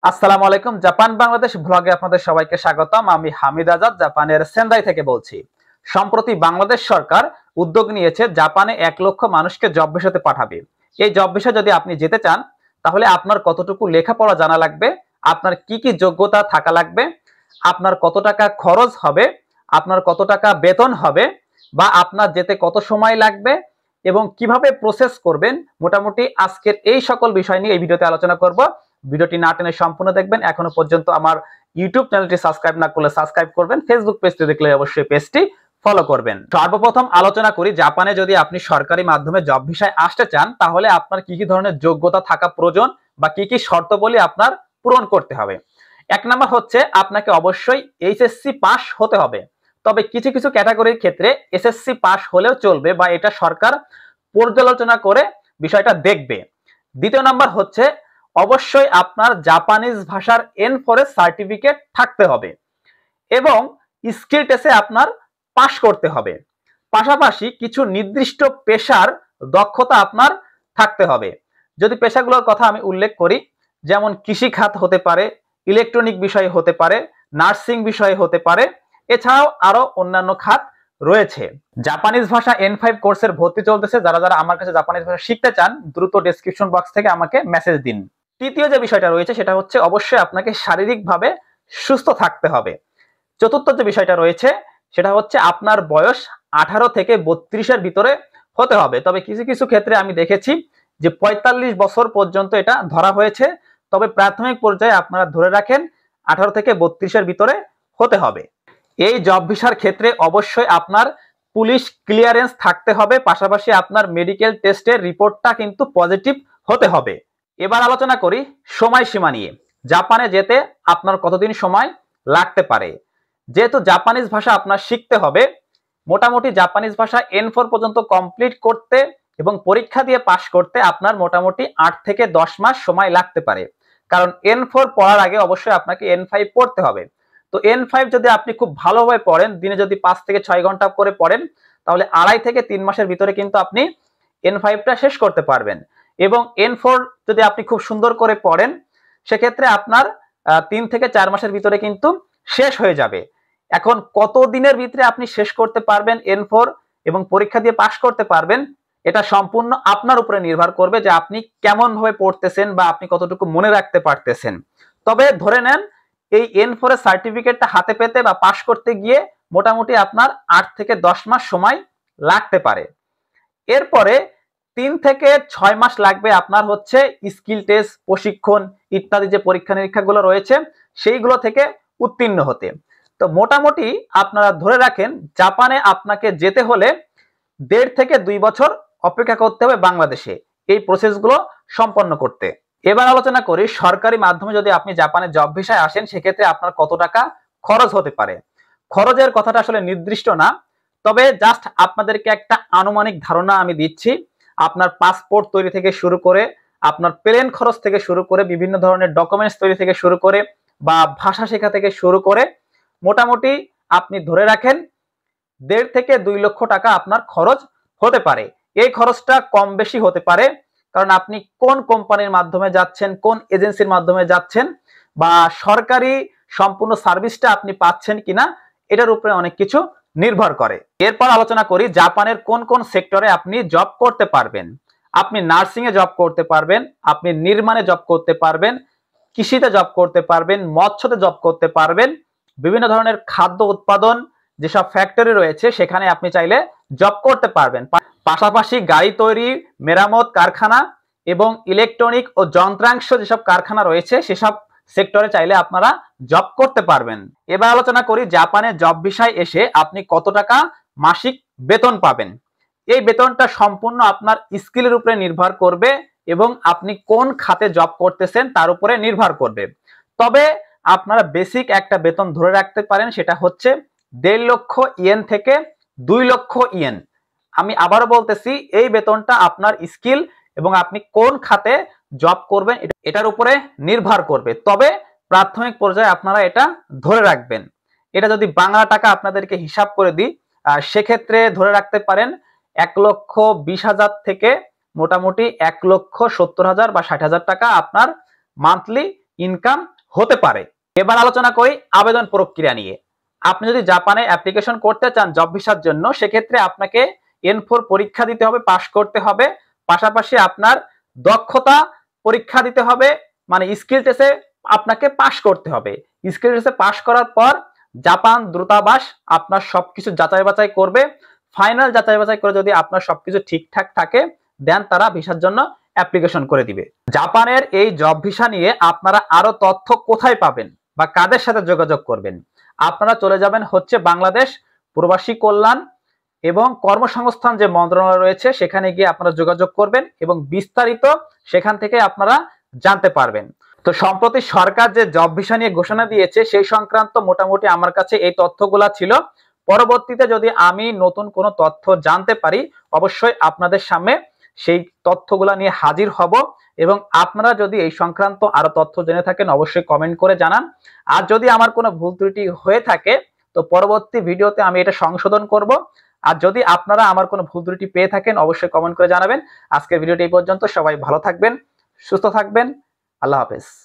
আসসালামু আলাইকুম। জাপান বাংলাদেশ ভ্লগে আপনাদের সবাইকে স্বাগতম। আমি হামিদ আজাদ জাপানের সেন্দাই থেকে বলছি। সম্প্রতি বাংলাদেশ সরকার উদ্যোগ নিয়েছে জাপানে ১ লক্ষ মানুষকে জব ভিসাতে পাঠাবে। এই জব ভিসা যদি আপনি যেতে চান তাহলে আপনার কতটুকু লেখাপড়া জানা লাগবে, আপনার কি কি যোগ্যতা থাকা লাগবে, আপনার কত টাকা খরচ হবে, আপনার কত টাকা বেতন হবে বা আপনার যেতে কত সময় লাগবে এবং কিভাবে প্রসেস করবেন, মোটামুটি আজকের এই সকল বিষয় নিয়ে এই ভিডিওতে আলোচনা করব। ভিডিওটি না টেনে সম্পূর্ণ দেখবেন। এখনো পর্যন্ত আমার ইউটিউব চ্যানেলটি সাবস্ক্রাইব না করলে সাবস্ক্রাইব করবেন, ফেসবুক পেজটি দেখলে অবশ্যই পেজটি ফলো করবেন। সর্বপ্রথম আলোচনা করি, জাপানে যদি আপনি সরকারি মাধ্যমে জব ভিসায় আসতে চান তাহলে আপনার কি কি ধরনের যোগ্যতা থাকা প্রয়োজন বা কি কি শর্তাবলী আপনার পূরণ করতে হবে। ১ নম্বর হচ্ছে আপনাকে অবশ্যই এইচএসসি পাস হতে হবে। তবে কিছু কিছু ক্যাটাগরির ক্ষেত্রে এসএসসি পাস হলেও চলবে বা এটা সরকার পর্যালোচনা করে বিষয়টা দেখবে। দ্বিতীয় নাম্বার হচ্ছে অবশ্যই আপনার জাপানিজ ভাষার N4 সার্টিফিকেট থাকতে হবে এবং স্কিল টেস্টে আপনার পাস করতে হবে। পাশাপাশি কিছু নির্দিষ্ট পেশার দক্ষতা আপনার থাকতে হবে। যদি পেশাগুলোর কথা আমি উল্লেখ করি, যেমন কৃষি খাত হতে পারে, ইলেকট্রনিক বিষয় হতে পারে, নার্সিং বিষয় হতে পারে, এছাড়াও আরো অন্যান্য খাত রয়েছে। জাপানিজ ভাষা N5 কোর্সের ভর্তি চলতেছে। যারা যারা আমার কাছে জাপানিজ ভাষা শিখতে চান দ্রুত ডেসক্রিপশন বক্স থেকে আমাকে মেসেজ দিন। তৃতীয় যে বিষয়টা রয়েছে সেটা হচ্ছে অবশ্যই আপনাকে শারীরিকভাবে সুস্থ থাকতে হবে। চতুর্থ যে বিষয়টা রয়েছে সেটা হচ্ছে আপনার বয়স 18 থেকে 32-এর ভিতরে হতে হবে। তবে কিছু কিছু ক্ষেত্রে আমি দেখেছি যে 45 বছর পর্যন্ত এটা ধরা হয়েছে। তবে প্রাথমিক পর্যায়ে আপনারা ধরে রাখেন 18 থেকে 32-এর ভিতরে হতে হবে। এই জব ভিসার ক্ষেত্রে অবশ্যই আপনার পুলিশ ক্লিয়ারেন্স থাকতে হবে, পাশাপাশি আপনার মেডিকেল টেস্টের রিপোর্টটা কিন্তু পজিটিভ হতে হবে। এবার আলোচনা করি সময়সীমা নিয়ে। জাপানে যেতে আপনার কতদিন সময় লাগতে পারে। যেহেতু জাপানিজ ভাষা আপনার শিখতে হবে, মোটামুটি জাপানিজ ভাষা N4 পর্যন্ত কমপ্লিট করতে এবং পরীক্ষা দিয়ে পাশ করতে আপনার মোটামুটি 8 থেকে 10 মাস সময় লাগতে পারে। কারণ N4 পড়ার আগে অবশ্যই আপনাকে N5 পড়তে হবে। তো N5 যদি আপনি খুব ভালোভাবে পড়েন, দিনে যদি 5 থেকে 6 ঘন্টা করে পড়েন, তাহলে 2.5 থেকে 3 মাসের ভিতরে কিন্তু আপনি N5টা শেষ করতে পারবেন। এবং N4 যদি আপনি খুব সুন্দর করে পড়েন সেক্ষেত্রে আপনার 3 থেকে 4 মাসের ভিতরে কিন্তু শেষ হয়ে যাবে। এখন কত দিনের ভিতরে আপনি শেষ করতে পারবেন N4 এবং পরীক্ষা দিয়ে পাশ করতে পারবেন, এটা সম্পূর্ণ আপনার উপরে নির্ভর করবে যে আপনি কেমন ভাবে পড়তেছেন বা আপনি কতটুকু মনে রাখতে পারতেছেন। তবে ধরে নেন এই N4 এর সার্টিফিকেটটা হাতে পেতে বা পাশ করতে গিয়ে মোটামুটি আপনার 8 থেকে 10 মাস সময় লাগতে পারে। এরপরে 3 থেকে 6 মাস লাগবে আপনার হচ্ছে স্কিল টেস্ট, প্রশিক্ষণ ইত্যাদি যে পরীক্ষা নিরীক্ষাগুলো রয়েছে সেইগুলো থেকে উত্তীর্ণ হতে। তো মোটামুটি আপনারা ধরে রাখেন জাপানে আপনাকে যেতে হলে 1.5 থেকে 2 বছর অপেক্ষা করতে হবে বাংলাদেশে এই প্রসেসগুলো সম্পন্ন করতে। এবার আলোচনা করি সরকারি মাধ্যমে যদি আপনি জাপানে জব ভিসায় আসেন সেক্ষেত্রে আপনার কত টাকা খরচ হতে পারে। খরচের কথাটা আসলে নির্দিষ্ট না, তবে জাস্ট আপনাদেরকে একটা আনুমানিক ধারণা আমি দিচ্ছি। আপনার পাসপোর্ট তৈরি থেকে শুরু করে, আপনার প্লেন খরচ থেকে শুরু করে, বিভিন্ন ধরনের ডকুমেন্টস তৈরি থেকে শুরু করে বা ভাষা শেখা থেকে শুরু করে মোটামুটি আপনি ধরে রাখেন 1.5 থেকে 2 লক্ষ টাকা আপনার খরচ হতে পারে। এই খরচটা কম বেশি হতে পারে, কারণ আপনি কোন কোম্পানির মাধ্যমে যাচ্ছেন, কোন এজেন্সির মাধ্যমে যাচ্ছেন বা সরকারি সম্পূর্ণ সার্ভিসটা আপনি পাচ্ছেন কিনা এটার উপরে অনেক কিছু নির্ভর করে। এরপর আলোচনা করি জাপানের কোন কোন সেক্টরে আপনি জব করতে পারবেন। আপনি নার্সিং এ জব করতে পারবেন, আপনি নির্মাণে জব করতে পারবেন, কৃষিতে জব করতে পারবেন, মৎস্যতে জব করতে পারবেন, বিভিন্ন ধরনের খাদ্য উৎপাদন যেসব ফ্যাক্টরি রয়েছে সেখানে আপনি চাইলে জব করতে পারবেন। পাশাপাশি গাড়ি তৈরি, মেরামত কারখানা এবং ইলেকট্রনিক ও যন্ত্রাংশ যেসব কারখানা রয়েছে সেসব সেক্টরে চাইলে আপনারা জব করতে পারবেন। এবার আলোচনা করি জাপানে জব ভিসায় এসে আপনি কত টাকা মাসিক বেতন পাবেন। এই বেতনটা সম্পূর্ণ আপনার স্কিলের উপরে নির্ভর করবে এবং আপনি কোন খাতে জব করতেছেন তার উপরে নির্ভর করবে। তবে আপনারা বেসিক একটা বেতন ধরে রাখতে পারেন, সেটা হচ্ছে 1.5 লক্ষ ইয়েন থেকে 2 লক্ষ ইয়েন। আমি আবারও বলতেছি এই বেতনটা আপনার স্কিল এবং আপনি কোন খাতে জব করবেন এটার উপরে নির্ভর করবে। তবে প্রাথমিক পর্যায়ে আপনারা এটা ধরে রাখবেন। এটা যদি বাংলা টাকা আপনাদেরকে হিসাব করে দিই সেক্ষেত্রে ধরে রাখতে পারেন 1,20,000 থেকে মোটামুটি 1,70,000 বা 60,000 টাকা আপনার মান্থলি ইনকাম হতে পারে। এবার আলোচনা করি আবেদন প্রক্রিয়া নিয়ে। আপনি যদি জাপানে অ্যাপ্লিকেশন করতে চান জব ভিসার জন্য, সেক্ষেত্রে আপনাকে N4 পরীক্ষা দিতে হবে, পাশ করতে হবে। পাশাপাশি আপনার দক্ষতা পরীক্ষা দিতে হবে, মানে স্কিল টেস্টে আপনাকে পাশ করতে হবে। স্কিল টেস্টে পাশ করার পর জাপান দূতাবাস আপনার সবকিছু যাচাই বাছাই করবে। ফাইনাল যাচাই বাছাই করে যদি আপনার সবকিছু ঠিকঠাক থাকে, দেন তারা ভিসার জন্য অ্যাপ্লিকেশন করে দিবে। জাপানের এই জব ভিসা নিয়ে আপনারা আরো তথ্য কোথায় পাবেন বা কাদের সাথে যোগাযোগ করবেন? আপনারা চলে যাবেন হচ্ছে বাংলাদেশ প্রবাসী কল্যাণ এবং কর্মসংস্থান যে মন্ত্রণালয় রয়েছে, সেখানে গিয়ে আপনারা যোগাযোগ করবেন এবং বিস্তারিত সেখান থেকে আপনারা জানতে পারবেন। তো সম্প্রতি সরকার যে জব ভিসা নিয়ে ঘোষণা দিয়েছে, সেই সংক্রান্ত মোটামুটি আমার কাছে এই তথ্যগুলা ছিল। পরবর্তীতে যদি আমি নতুন কোনো তথ্য জানতে পারি, অবশ্যই আপনাদের সামনে সেই তথ্যগুলা নিয়ে হাজির হব। এবং আপনারা যদি এই সংক্রান্ত আরো তথ্য জেনে থাকেন, অবশ্যই কমেন্ট করে জানান। আর যদি আমার কোনো ভুল ত্রুটি হয়ে থাকে, তো পরবর্তী ভিডিওতে আমি এটা সংশোধন করব। আর যদি আপনারা আমার কোনো ভুল ত্রুটি পেয়ে থাকেন, অবশ্যই কমেন্ট করে জানাবেন। আজকের ভিডিওটি এই পর্যন্ত। সবাই ভালো থাকবেন, সুস্থ থাকবেন। আল্লাহ হাফেজ।